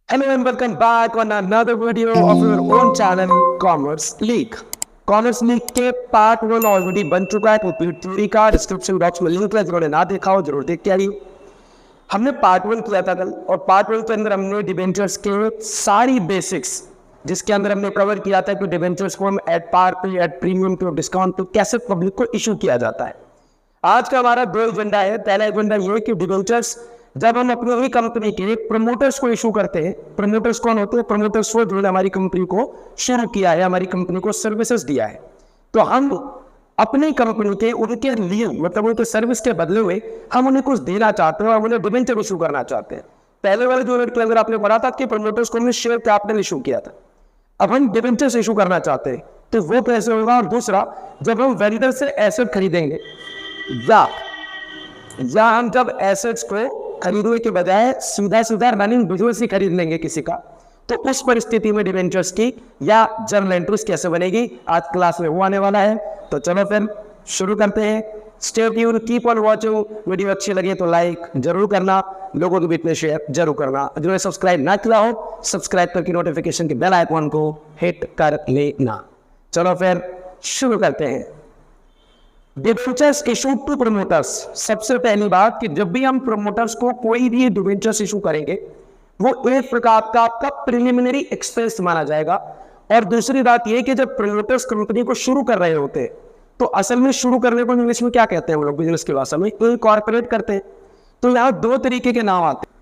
Hello and welcome back on another video of your own channel Commerce League. Commerce league के part 1 already बन चुका है, तो theory का डिस्क्रिप्शन बॉक्स में लिंक है, जिन्होंने ना देखा हो जरूर देख के आइए। हमने पार्ट 1 किया था कल, और पार्ट 1 के अंदर हमने डिबेंचर्स के सारी बेसिक्स, जिसके अंदर हमने कवर किया था कि डिबेंचर्स को हम एट पार पे, एट प्रीमियम पे, डिस्काउंट पे कैसे पब्लिक को इशू किया जाता है। आज का हमारा दो एजेंडा है। पहला एजेंडा ये है कि डिबेंचर्स जब हम अपनी ही कंपनी के प्रमोटर्स को इशू करते हैं, प्रमोटर्स कौन होते हैं? प्रमोटर्स वो जिन्होंने हमारी कंपनी को शुरू किया है, हमारी कंपनी को सर्विसेज दिया है, तो हम अपनी कंपनी के उनके लिए मतलब उनके सर्विस के बदले हुए हम उन्हें कुछ देना चाहते हैं और उन्हें डिबेंचर इशू करना चाहते हैं। पहले वाले जो के अंदर आपने पढ़ा था कि प्रमोटर्स को हमने शेयर कैपिटल इशू किया था, अब हम डिबेंचर्स इशू करना चाहते हैं, तो वो कैसे होगा? और दूसरा, जब हम वेंडर से एसेट खरीदेंगे या हम जब एसेट्स को खरीदने के बजाय सीधा सीधा रनिंग बिजनेस ही खरीद लेंगे किसी का, तो उस परिस्थिति में डिबेंचर्स की या जर्नल एंट्रीज कैसे बनेगी, आज क्लास में वो आने वाला है। तो चलो फिर शुरू करते हैं। Stay tuned, keep on watching. Video अच्छी लगे तो लाइक जरूर करना, लोगों के बीच में शेयर जरूर करना। जिन्होंने सब्सक्राइब ना किया हो, सब्सक्राइब करके नोटिफिकेशन के बेल आइकॉन को हिट कर लेना। चलो फिर शुरू करते हैं। Debentures issued to promoters. सबसे पहली बात कि जब भी हम प्रमोटर्स को कोई भी डिबेंचर्स इशू करेंगे, वो एक प्रकार का आपका प्रिलिमिनरी एक्सपेंस माना जाएगा। और दूसरी बात यह कि जब प्रमोटर्स कंपनी को शुरू कर रहे होते हैं, तो असल में शुरू करने को इंग्लिश में क्या कहते हैं? वो लोग बिजनेस की भाषा में इनकॉर्पोरेट करते हैं। तो यहां दो तरीके के नाम आते हैं।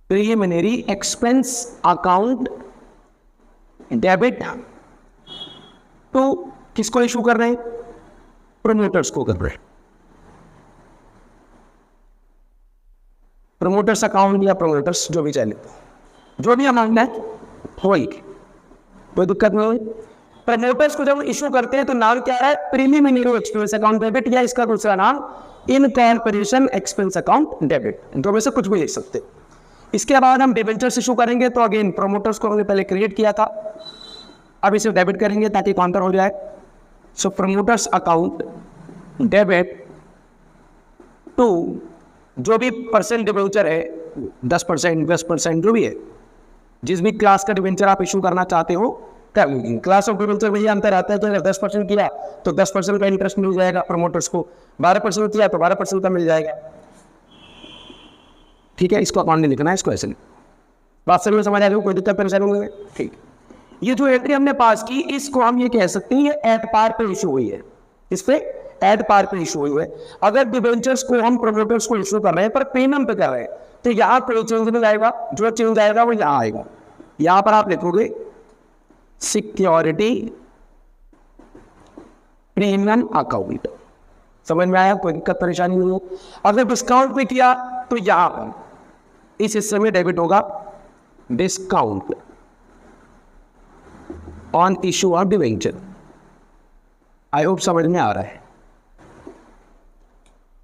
प्रिलिमिनरी एक्सपेंस अकाउंट डेबिट, तो किसको इशू कर रहे हैं? प्रमोटर्स को कर रहे हैं। प्रमोटर्स अकाउंट या प्रमोटर्स जो भी चले, जो भी अमाउंट है वही, कोई दिक्कत नहीं हुई। प्रमोटर्स को जब इशू करते हैं तो नाम क्या है? प्रीलिमिनरी एक्सपेंस अकाउंट डेबिट, या इसका दूसरा नाम इनकॉर्पोरेशन एक्सपेंस अकाउंट डेबिट, दो में से कुछ भी लिख सकते। इसके बाद हम डिबेंचर्स इशू करेंगे, तो अगेन प्रमोटर्स को हमने पहले क्रिएट किया था, अब इसे डेबिट करेंगे ताकि काउंटर हो जाए। सो प्रमोटर्स अकाउंट डेबिट टू जो भी परसेंट डिबेंचर है, 10%, 20% जो भी है, जिस भी क्लास का डिबेंचर आप इशू करना चाहते हो, क्लास ऑफ डिबेंचर में ये अंतर आता है। तो अगर 10% किया तो 10% का इंटरेस्ट मिल जाएगा प्रमोटर्स को, 12% किया तो 12% का मिल जाएगा। ठीक है, इसको अकाउंट नहीं लिखना है, इसको ऐसे बात समझ में आ रही हो? कोई दिक्कत परेशानी नहीं है? ठीक। ये जो एंट्री हमने पास की, इसको हम ये कह सकते हैं ये एट पार पे इशू हुई है। इस पे एट पार पे इशू हुई है। अगर डिबेंचर्स को हम प्रमोटर्स को इशू कर रहे हैं पर प्रीमियम पे कर रहे हैं, तो यहाँ पर चेंज नहीं आएगा, जो चेंज आएगा वो यहाँ आएगा। यहाँ पर आप लिखोगे सिक्योरिटी प्रीमियम अकाउंट। समझ में आया? कोई दिक्कत परेशानी नहीं हो। अगर डिस्काउंट पे किया तो यहाँ पर इस हिस्से में डेबिट होगा discount on issue of debenture. I hope समझ में आ रहा है।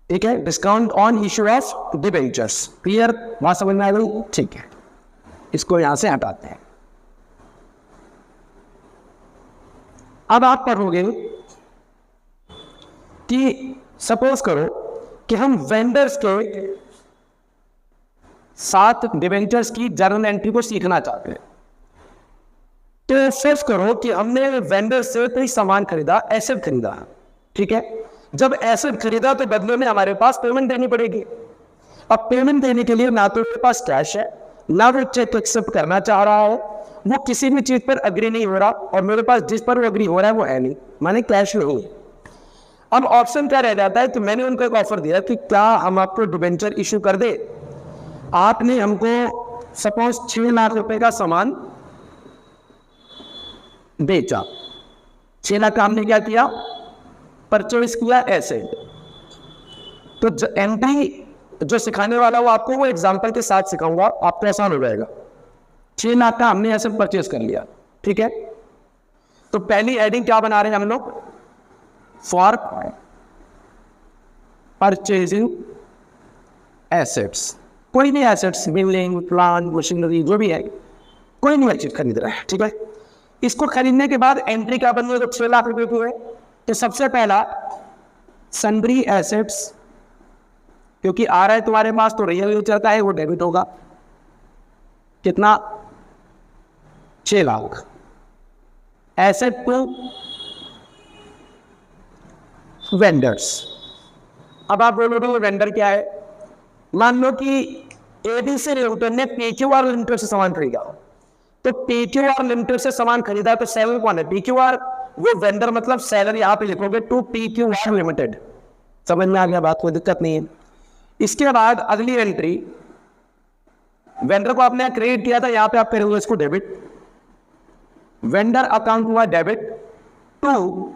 ठीक है, discount on issue of debentures. Clear? बात समझ में आ गई? ठीक है, इसको यहां से हटाते हैं। अब आप पढ़ोगे कि सपोज करो कि हम वेंडर्स के साथ डिबेंचर्स की जर्नल एंट्री को सीखना चाहते हैं। तो फर्ज करो कि हमने वेंडर से कोई सामान खरीदा, एसेट खरीदा, ठीक है। जब एसेट खरीदा तो बदले में हमारे पास पेमेंट देनी पड़ेगी। अब पेमेंट देने के लिए ना तो मेरे पास कैश है, ना वो चेक एक्सेप्ट करना चाह रहा है, वो किसी भी चीज पर अग्री नहीं हो रहा, और मेरे पास जिस पर वो अग्री हो रहा है वो है नहीं, माने कैश नहीं है। अब ऑप्शन क्या रह जाता है? तो मैंने उनको एक ऑफर दिया कि क्या हम आपको डिबेंचर इशू कर दे। आपने हमको सपोज 6 लाख रुपए का सामान बेचा, 6 लाख का हमने क्या किया? परचेज किया एसेट। तो एंट्री जो सिखाने वाला वो आपको वो एग्जांपल के साथ सिखाऊंगा, आपको आसान हो जाएगा। 6 लाख का हमने एसेट परचेज कर लिया, ठीक है। तो पहली हेडिंग क्या बना रहे हैं हम लोग? For purchasing assets. कोई भी एसेट्स, बिल्डिंग, प्लांट, मशीनरी, जो भी है, कोई भी चीज खरीद रहा है, ठीक है। इसको खरीदने के बाद एंट्री क्या बन गई? 6 लाख रुपए की है। तो सबसे पहला सन्ड्री एसेट्स क्योंकि आ रहा है तुम्हारे पास तो रियल चलता है, वो डेबिट होगा। कितना? 6 लाख। Asset to vendors. अब आप बोलोगे वेंडर क्या है? मान लो कि एबीसी लिमिटेड ने पीक्यूआर लिमिटेड से सामान खरीदा, तो पीक्यूआर लिमिटेड से सामान खरीदा तो सेलर कौन है? पीक्यूआर। वो वेंडर मतलब सेलर यहां पे लिखोगे टू पीक्यूआर लिमिटेड। समझ में आ गया बात? कोई दिक्कत नहीं है। इसके बाद अगली एंट्री, वेंडर को आपने क्रेडिट किया था, यहां पे आप करोगे इसको डेबिट। वेंडर अकाउंट हुआ डेबिट टू,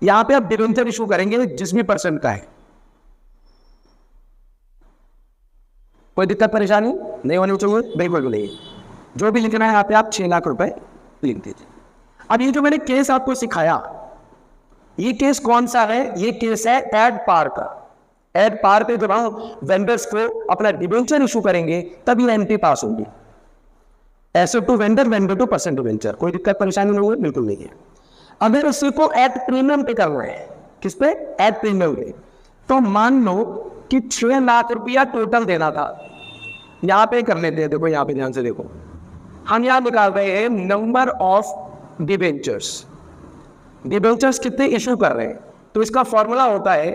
यहां पे आप डिबेंचर इशू करेंगे जिस भी परसेंट का है। कोई दिक्कत परेशानी नहीं होनी चाहिए? बिल्कुल नहीं। जो भी लिखना है यहाँ पे आप 6 लाख रुपए लिख दीजिए। अब ये जो मैंने केस आपको सिखाया, ये केस कौन सा है? ये केस है एड पार का। एड पार पे जब हम वेंडर्स को अपना डिबेंचर इशू करेंगे तब ये एंट्री पास होगी। Asset to vendor, vendor to percent debenture. कोई दिक्कत परेशानी नहीं होगी? बिल्कुल नहीं है। अगर उसको एड प्रीमियम पे करना है, किस पे? एड प्रीमियम पे। तो मान लो कि 6 लाख रुपया टोटल देना था। यहां पे कर लेते हैं, देखो यहां पे ध्यान से देखो, हम यहां निकाल रहे हैं नंबर ऑफ डिबेंचर्स। डिबेंचर्स कितने इशू कर रहे हैं, तो इसका फॉर्मूला होता है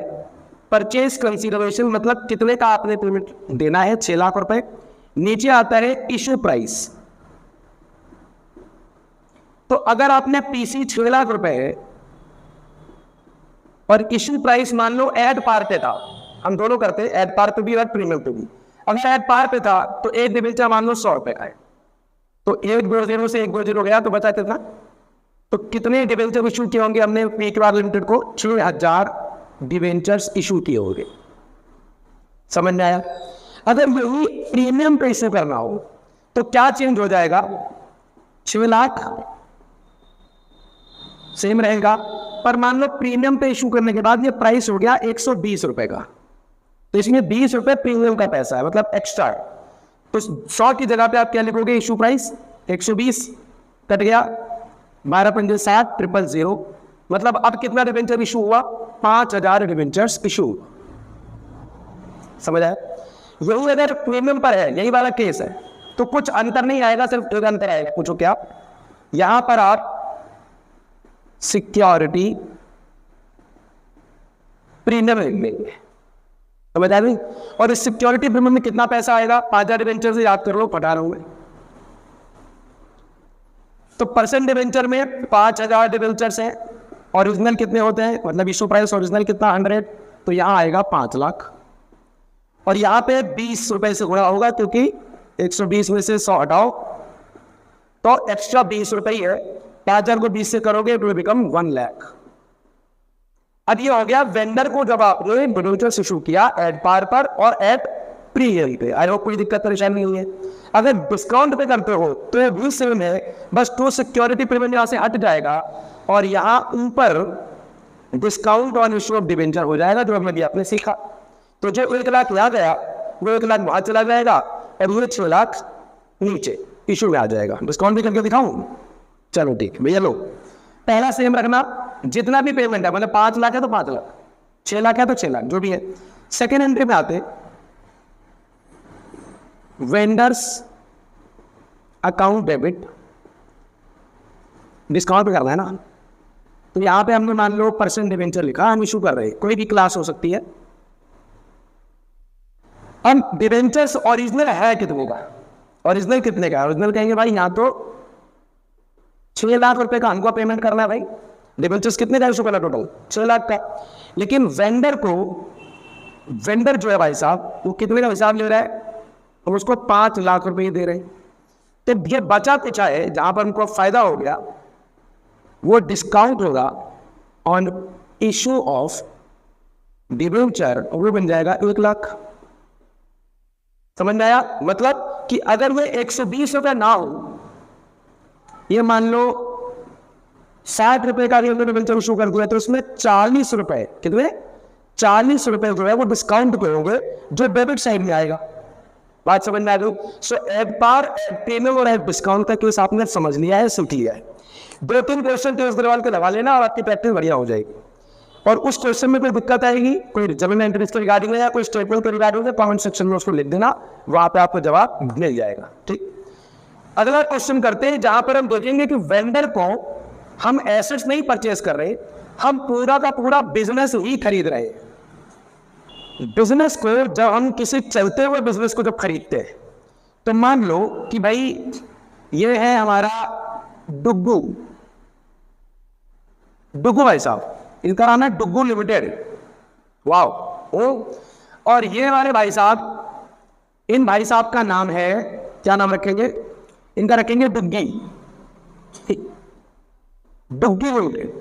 परचेज कंसीडरेशन, मतलब कितने का आपने पेमेंट देना है, 6 लाख रुपए। नीचे आता है इशू प्राइस। तो अगर आपने पीसी 6 लाख रुपए है और इशू प्राइस मान लो एड पार पे था, हम दोनों करते हैं, एड पार पे भी और प्रीमियम पे भी। अगर एड पार पे था तो एक डिबेंचर मान लो 100 रुपए का है, तो 1 से 1 गया तो बचा कितना? तो कितने डिबेंचर इशू किए होंगे हमने पीक्यूआर लिमिटेड को? 6000 डिबेंचर्स इशू किए होंगे। समझ में आया? अगर वही प्रीमियम पे इशू करना हो तो क्या चेंज हो जाएगा? 6 लाख सेम रहेगा, पर मान लो प्रीमियम पे इशू करने के बाद ये प्राइस हो गया 120 रुपए का, तो इसमें 20 रुपए प्रीमियम का पैसा है, मतलब एक्स्ट्रा। तो 100 की जगह पे आप क्या लिखोगे? इशू प्राइस 120 कट गया, 12 पंजे 60, 000। मतलब अब कितना डिबेंचर इशू हुआ? 5000 डिबेंचर्स इशू। समझ आया? यही अगर प्रीमियम पर है, यही वाला केस है, तो कुछ अंतर नहीं आएगा, सिर्फ एक अंतर आएगा। पूछो क्या? यहां पर आप सिक्योरिटी प्रीमियम लेंगे, समझ आ रही? और इस सिक्योरिटी प्रीमियम में कितना पैसा आएगा? 5000 डिबेंचर से याद कर लो, पटा रहा हूं मैं। तो परसेंट डिबेंचर में 5000 डिबेंचर्स हैं, ओरिजिनल कितने होते हैं, मतलब इशू प्राइस ओरिजिनल कितना 100, तो यहां आएगा 5 लाख। और यहां पे 20 रुपए से गुणा होगा, क्योंकि 120 में से 100 हटाओ तो एक्स्ट्रा 20 रुपए ही है। 5000 को 20 से करोगे तो बिकम 1 लाख। अब ये हो गया वेंडर को जब आपने डिबेंचर्स इशू किया एड पार पर और एड प्रीमियम पे। आई होप कोई दिक्कत परेशानी नहीं है। अगर डिस्काउंट पे करते हो तो ये भी सेम है, बस तो सिक्योरिटी प्रीमियम यहां से हट जाएगा और यहां ऊपर discount on issue of debenture हो जाएगा, जो हमने भी आपने सीखा। तो जो 1 लाख यहाँ गया वो 1 लाख वहां चला जाएगा और वो 6 लाख नीचे इशू में आ जाएगा। डिस्काउंट भी करके दिखाऊं? चलो ठीक भैया, लो पहला सेम रखना, जितना भी पेमेंट है, मतलब 5 लाख है तो 5 लाख, 6 लाख है तो 6 लाख, जो भी है। सेकेंड एंट्री में आते वेंडर्स अकाउंट डेबिट, डिस्काउंट पे करना है ना, तो यहां पे हमने मान लो परसेंट डिबेंचर लिखा, हम इशू कर रहे हैं, कोई भी क्लास हो सकती है। हम डिबेंचर्स ओरिजिनल है कितने का? ओरिजिनल कितने का? ओरिजिनल कहेंगे भाई यहाँ तो 6 लाख रुपए का हमको पेमेंट करना है भाई। डिबेंचर्स कितने का इशू करना? टोटल 6 लाख का। लेकिन वेंडर को, वेंडर जो है भाई साहब, वो कितने का हिसाब ले रहा है? और उसको 5 लाख रुपए दे रहे हैं। तो ये बचा पिछा है, जहां पर उनको फायदा हो गया वो डिस्काउंट होगा ऑन इशू ऑफ डिबेंचर, और वो बन जाएगा 1 लाख। समझ में आया? मतलब कि अगर वो 120 रुपए ना हो, ये मान लो 60 रुपए का डिबेंचर इशू कर दिया, तो उसमें 40 रुपए, कितने? 40 रुपए जो है वो डिस्काउंट पे होंगे, जो डेबिट साइड में आएगा। बात समझ में आ गई? सो एड पार, प्रीमियम और एड डिस्काउंट का केस आपने समझ लिया है, सीख लिया है। 2-3 क्वेश्चन तेज अग्रवाल के लगा लेना और आपकी प्रैक्टिस बढ़िया हो जाएगी। और उस क्वेश्चन में कोई दिक्कत आएगी, कोई जर्नल एंट्रीज के रिगार्डिंग या कोई स्टेटमेंट के रिगार्डिंग, कमेंट सेक्शन में उसको लिख देना, वहां पे आपको जवाब मिल जाएगा। ठीक, अगला क्वेश्चन करते हैं जहां पर हम देखेंगे कि वेंडर को हम एसेट्स नहीं परचेज कर रहे, हम पूरा का पूरा बिजनेस ही खरीद रहे हैं। बिजनेस को जब हम किसी चलते हुए बिजनेस को जब खरीदते हैं तो मान लो कि भाई ये है हमारा डुग्गू भाई साहब, इनका नाम है डुग्गू लिमिटेड, वाओ ओ, और ये हमारे भाई साहब, इन भाई साहब का नाम है, क्या नाम रखेंगे इनका, रखेंगे डुग्गी, डुग्गी लिमिटेड।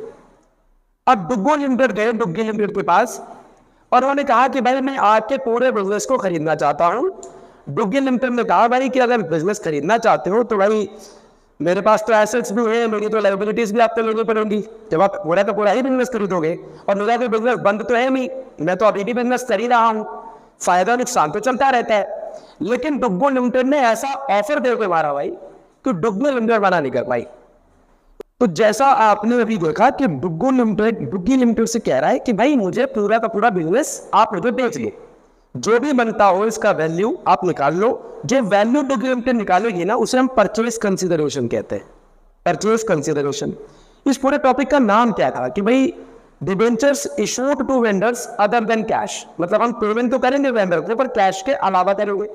अब डुग्गू लिमिटेड गए डुग्गी लिमिटेड के पास और उन्होंने कहा कि भाई मैं आपके पूरे बिजनेस को खरीदना चाहता हूं। डुग्गी लिमिटेड ने कहा भाई कि अगर बिजनेस खरीदना चाहते हो तो भाई मेरे पास तो एसेट्स भी है, मेरी तो लायबिलिटीज भी आपको लेनी पड़ेगी, जब आप पूरा का पूरा ही बिजनेस खरीदोगे, और मेरा कोई बिजनेस बंद तो है नहीं, मैं तो अभी भी बिजनेस कर ही रहा हूँ, फायदा नुकसान तो चलता रहता है। लेकिन डुग्गू लिमिटेड ने ऐसा ऑफर दे के मारा भाई कि डुग्गू लिमिटेड मना नहीं कर पाई। तो जैसा आपने अभी देखा कि डुग्गी लिमिटेड से कह रहा है कि भाई मुझे पूरा का पूरा बिजनेस आप मुझे बेचिए, जो भी बनता हो इसका वैल्यू आप निकाल लो, जो वैल्यू डुग्गी लिमिटेड निकालोगी ना उसे हम परचेज कंसिडरेशन कहते हैं, परचेज कंसिडरेशन। इस पूरे टॉपिक का नाम क्या था कि भाई debentures issued to vendors other than cash, मतलब हम पेमेंट तो करेंगे वेंडर को पर कैश के अलावा करेंगे।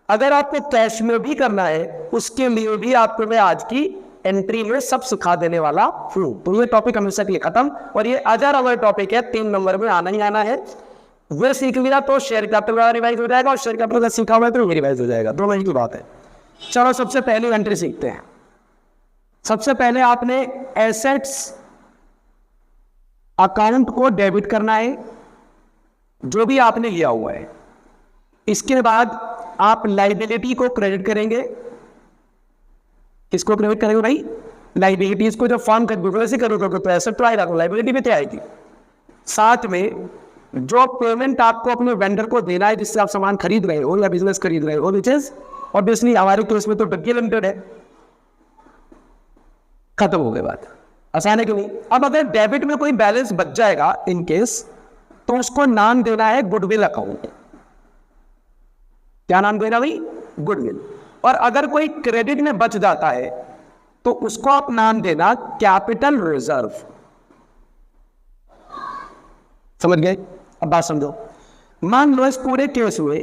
अगर आपको कैश में भी करना है उसके लिए भी आपको मैं आज की एंट्री में सब सिखा देने वाला हूं। तो ये टॉपिक हमेशा के लिए खत्म, और ये अजर अवर टॉपिक है, 3 नंबर में आना ही आना है। वो सीख लिया तो शेयर कैपिटल का रिवाइज हो जाएगा, और शेयर कैपिटल का सीखा हुआ है तो रिवाइज हो जाएगा, दोनों ही की बात है। चलो सबसे पहली एंट्री सीखते हैं। सबसे पहले आपने एसेट्स अकाउंट को डेबिट करना है, जो भी आपने लिया हुआ है। इसके बाद आप लाइबिलिटी को क्रेडिट करेंगे। किसको क्रेडिट करेंगे भाई? लाइबिलिटीज को। जब फॉर्म कैसे करोगे तो एसेट तो आएगा, तो लाइबिलिटी भी तो आएगी। साथ में जो पेमेंट आपको अपने वेंडर को देना है जिससे आप सामान खरीद रहे हो या बिजनेस खरीद रहे हो, विच इज ऑब्वियसली हमारे केस में तो डुग्गी लिमिटेड है। खत्म हो गई बात, आसान है कि नहीं? अब अगर डेबिट में कोई बैलेंस बच जाएगा इन केस, तो उसको नाम देना है गुडविल अकाउंट। क्या नाम देना भाई? गुडविल। और अगर कोई क्रेडिट में बच जाता है तो उसको आप नाम देना कैपिटल रिजर्व। समझ गए? अब बात समझो। मान लो इस पूरे केस हुए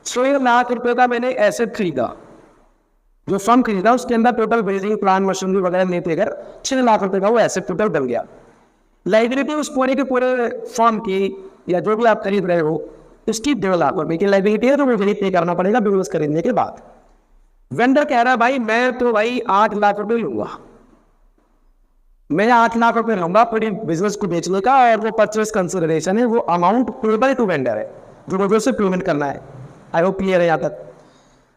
6 लाख रुपए का मैंने एसेट खरीदा, जो फर्म खरीदा उसके अंदर टोटल बिल्डिंग प्लान मशीनरी वगैरह नहीं थे, अगर 6 लाख रुपए का वो एसेट टोटल डल गया। लाइबिलिटी उस पूरे के पूरे फर्म की या जो भी आप खरीद रहे हो उसकी 1.5 लाख रुपए की लाइबिलिटी है, तो मुझे पे करना पड़ेगा बिजनेस खरीदने के बाद। वेंडर कह रहा है भाई मैं तो भाई 8 लाख रुपए लूंगा, मैं 8 लाख रुपए लूंगा पूरी बिजनेस को बेचने का, और वो परचेस कंसिडरेशन है, वो अमाउंट पेबल टू वेंडर है जो मुझे उससे पेमेंट करना है। आई होप क्लियर है यहाँ तक।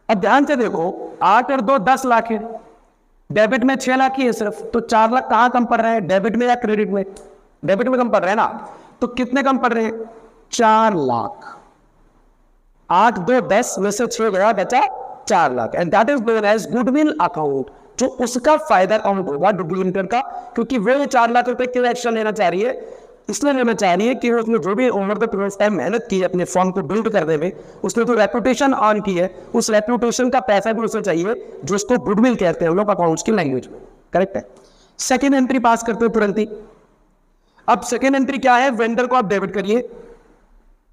अब ध्यान से देखो, 8 और 2 10 लाख है, डेबिट में 6 लाख ही है सिर्फ, तो 4 लाख कहाँ कम पड़ रहे हैं? डेबिट में या क्रेडिट में? डेबिट में कम पड़ रहे हैं ना, तो कितने कम पड़ रहे हैं? 4 लाख। 8 2 10 में से 6 गया, बचा 4 lakh, and that is known as goodwill account, जो उसका फायदा अकाउंट होगा डुग्गी लिमिटेड का, क्योंकि वो 4 लाख रुपए क्यों एक्शन लेना चाह रही है? इसलिए लेना चाह रही है कि उसने जो भी ओवर द पीरियड टाइम मेहनत की है अपने फॉर्म को बिल्ड करने में, उसने तो रेपुटेशन ऑन की है, उस रेपुटेशन का पैसा भी उसे चाहिए, जो उसको गुडविल कहते हैं लोग अकाउंट्स की लैंग्वेज में। करेक्ट है? सेकेंड एंट्री पास करते हो तुरंत ही। अब सेकेंड एंट्री क्या है? वेंडर को आप डेबिट करिए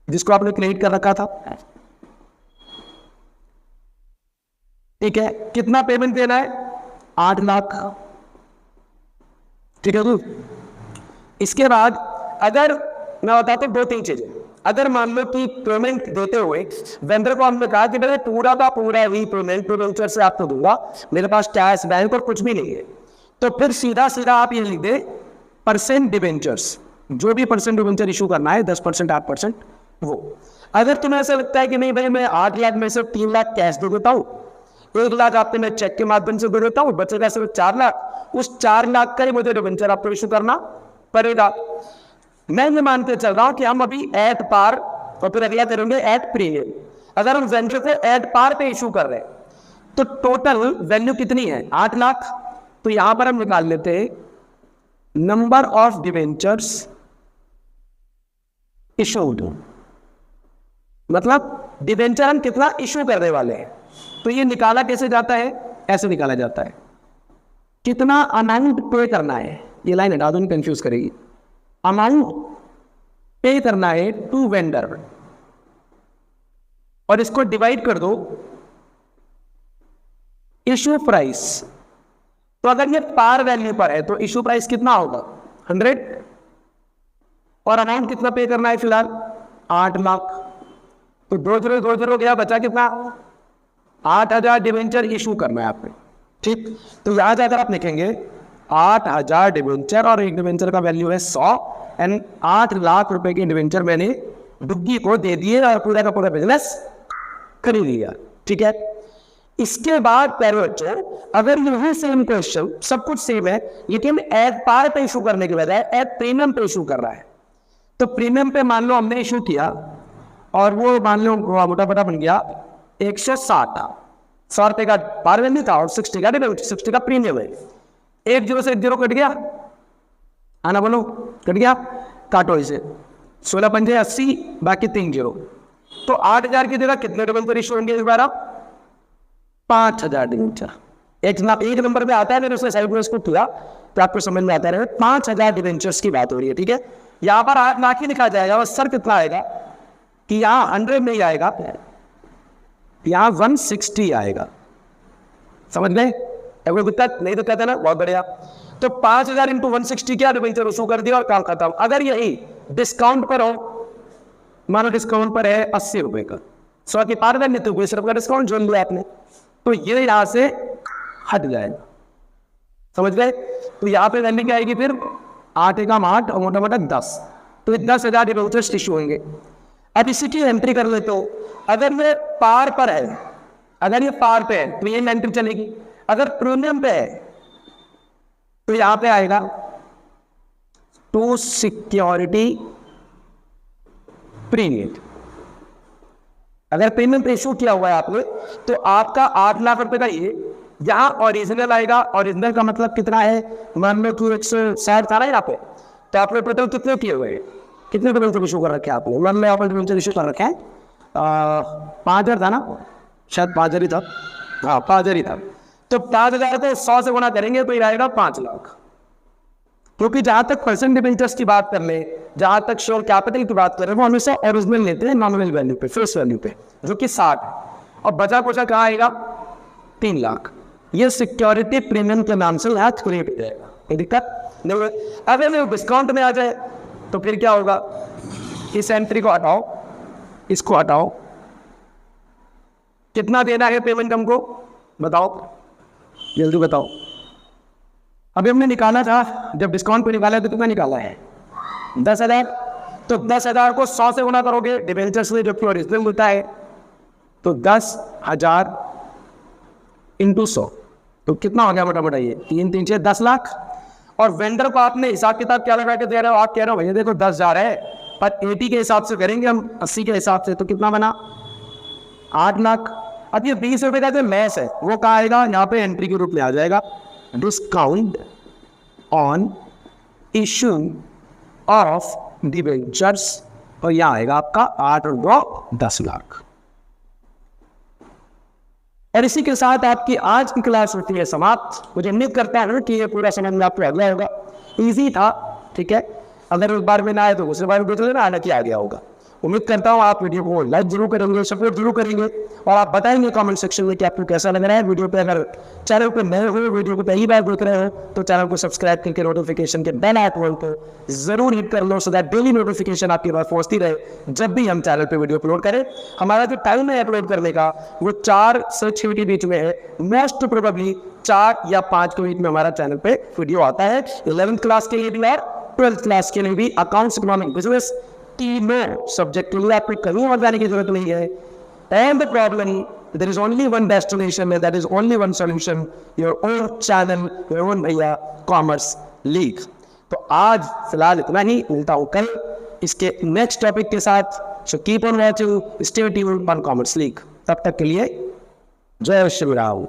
जिसको आपने क्रेडिट कर रखा था। ठीक है, कितना पेमेंट देना है? 8 लाख। ठीक है। इसके बाद अगर मैं बताता हूं 2-3 चीजें। अगर मान लो कि पेमेंट देते हुए वेंडर को हमने कहा कि मैंने पूरा का पूरा ही पेमेंट वेंचर से आपको दूंगा, मेरे पास कैश बैंक और कुछ भी नहीं है, तो फिर सीधा सीधा आप ये लिख दे परसेंट डिबेंचर्स, जो भी परसेंट डिबेंचर इशू करना है 10% 8%, वो। अगर तुम्हें ऐसा लगता है कि नहीं भाई मैं 8 लाख में से 3 लाख कैश दे देता हूँ, 1 लाख आपने मैं चेक के माध्यम से दे देता हूँ, बचेगा सिर्फ 4 लाख, उस 4 लाख का ही मुझे डिबेंचर आपको इशू करना पड़ेगा। मैं ये मानते चल रहा हूं कि हम अभी एट पार और फिर अगला करेंगे एट प्रीमियम। अगर हम वेंचर को एट पार पे इशू कर रहे हैं तो टोटल वैल्यू कितनी है? 8 लाख। तो यहां पर हम निकाल लेते हैं नंबर ऑफ डिबेंचर्स इशूड, मतलब डिबेंचर हम कितना इशू करने वाले हैं। तो ये निकाला कैसे जाता है, ऐसे निकाला जाता है, कितना अमाउंट पे करना है, ये लाइन हटा दो नहीं कंफ्यूज करेगी। अमाउंट पे करना है टू वेंडर और इसको डिवाइड कर दो इशू प्राइस। तो अगर ये पार वैल्यू पर है तो इशू प्राइस कितना होगा 100 और अमाउंट कितना पे करना है फिलहाल 8 लाख। तो 2 गया, बचा कितना 8000 डिवेंचर इशू करना है आपने। ठीक, तो यहां जाकर आप लिखेंगे 8000 डिवेंचर और एक डिवेंचर का वैल्यू है 100 एंड 8 लाख रुपए के डिवेंचर मैंने डुग्गी को दे दिए और पूरा का पूरा बिजनेस खरीद लिया। ठीक है, इसके बाद पैरे बच्चों अगर यही सेम क्वेश्चन सब कुछ सेम है लेकिन एज पार पे इशू करने के बजाय एज प्रीमियम पे इशू कर रहा है, तो प्रीमियम पे मान लो हमने इशू किया और वो मान लो मोटा मोटा बन गया 160, 100 रुपए का पार वैल्यू था और 60 का 60 का प्रीमियम है। 1 0 से 1 0 कट गया, आना बोलो कट गया, काटो इसे 16 पंजे 80 बाकी 3 0। तो 8000 की जगह कितने डिवेंचर इशू होंगे इस बार आप 5000 डिवेंचर। एक नंबर पे आता है, मैंने उसने साइड में इसको किया तो आपको समझ में आता है 5000 डिवेंचर्स की बात हो रही है। ठीक है, यहाँ पर 8 लाख ही लिखा जाएगा और सर कितना आएगा कि यहाँ 100 नहीं आएगा, यहाँ 160 आएगा। समझ गए, कोई दिक्कत नहीं, दिक्कत है ना, बहुत बढ़िया। तो 5000 इंटू 160 क्या डिवेंचर इशू कर दिया और काम खत्म। अगर यही डिस्काउंट पर हो, मानो डिस्काउंट पर है 80 रुपए का, 100 की पार वैल्यू तो 20 रुपए का डिस्काउंट जोड़ लिया आपने, तो ये यहां से हट जाएगा। समझ गए, तो यहाँ पे वैल्यू क्या आएगी फिर 8 एकम 8 और मोटा मोटा 10, तो 10,000 डिवेंचर्स इशू होंगे। अब इसी की एंट्री कर लेते हो, अगर ये पार पर है, अगर ये पार पे है तो ये एंट्री चलेगी, अगर प्रीमियम पे है तो यहां पे आएगा टू सिक्योरिटी प्रीमियम। अगर प्रीमियम पे इशू किया हुआ है आपने तो आपका 8 लाख रुपए का ये यहाँ ओरिजिनल आएगा। ओरिजिनल का मतलब कितना है, मान लो 160 था ना यहाँ पे, तो आपने टोटल कितने किए हुए हैं, कितने डिवेंचर इशू कर रखे हैं आपने, मान लो आपने डिवेंचर इशू कर रखे हैं 5000 था ना, शायद 5000 ही था, हाँ 5000 ही था। तो 5000 को 100 से गुना करेंगे तो ये आएगा 5 लाख। क्योंकि जहां तक परसेंट डिवेंचर्स की बात कर ले, जहां तक शेयर कैपिटल की बात कर रहे हैं वो हमेशा ओरिजिनल लेते हैं नॉमिनल वैल्यू पे, फेस वैल्यू पे, जो कि 60 है, और बचा कुचा कहाँ आएगा 3 लाख। ये सिक्योरिटी प्रीमियम के नाम से यहाँ क्रिएट हो जाएगा, कोई दिक्कत नहीं। अगर डिस्काउंट में आ जाए तो फिर क्या होगा, इस एंट्री को हटाओ, इसको हटाओ, कितना देना है पेमेंट हमको बताओ, जल्दी बताओ। अभी हमने निकाला था, जब डिस्काउंट पे निकाला तो कितना निकाला है 10,000, तो 10,000 को 100 से गुना करोगे डिवेंचर से जो ओरिजिनल मिलता है, तो 10,000 इंटू 100 तो कितना हो गया मोटा मोटा ये 3 3 6 10 लाख। और वेंडर को आपने हिसाब किताब क्या लगा के दे रहे हो, आप कह रहे हो भैया देखो 10,000 है पर 80 के हिसाब से करेंगे हम, 80 के हिसाब से, तो कितना बना 8 लाख। अब ये 20 रुपए का जो मैस है वो कहाँ आएगा, यहाँ पे एंट्री के रूप में आ जाएगा, discount on issue of debentures, और यहाँ आएगा आपका 8 और 2 10 लाख। और इसी के साथ आपकी आज की क्लास होती है समाप्त। मुझे उम्मीद करता है ना कि ये पूरा समझ में आपको आ गया होगा, ईजी था। ठीक है, अगर एक बार में ना आए तो दूसरे बार में देख लेना, आना कि आ गया होगा। उम्मीद करता हूँ आप वीडियो को लाइक जरूर करेंगे, सपोर्ट जरूर करेंगे, और आप बताएंगे कमेंट सेक्शन में कि आपको कैसा लग रहा है वीडियो पे। अगर चैनल पे नए हुए, वीडियो को पहली बार देख रहे हैं तो चैनल को सब्सक्राइब करके नोटिफिकेशन के बेल आइकन को जरूर हिट कर लो, सो दैट डेली नोटिफिकेशन आपके पास पहुंचती रहे जब भी हम चैनल पे वीडियो अपलोड करें। हमारा जो टाइम है अपलोड करने का वो 4 से 6 के बीच में है, मोस्ट प्रोबेबली 4 या 5 के बीच में हमारा चैनल पे वीडियो आता है। 11th क्लास के लिए भी और 12th क्लास के लिए भी, अकाउंट्स, इकोनॉमिक, बिजनेस, तीनों सब्जेक्ट के लिए आपको कहीं और जाने की जरूरत नहीं है। And the problem, there is only one destination, that is only one solution, your own channel, your own भैया कॉमर्स लीग। तो आज फिलहाल इतना ही, मिलता हूँ कल इसके नेक्स्ट टॉपिक के साथ। So keep on watching, stay tuned on commerce league. तब तक के लिए जय श्री राम।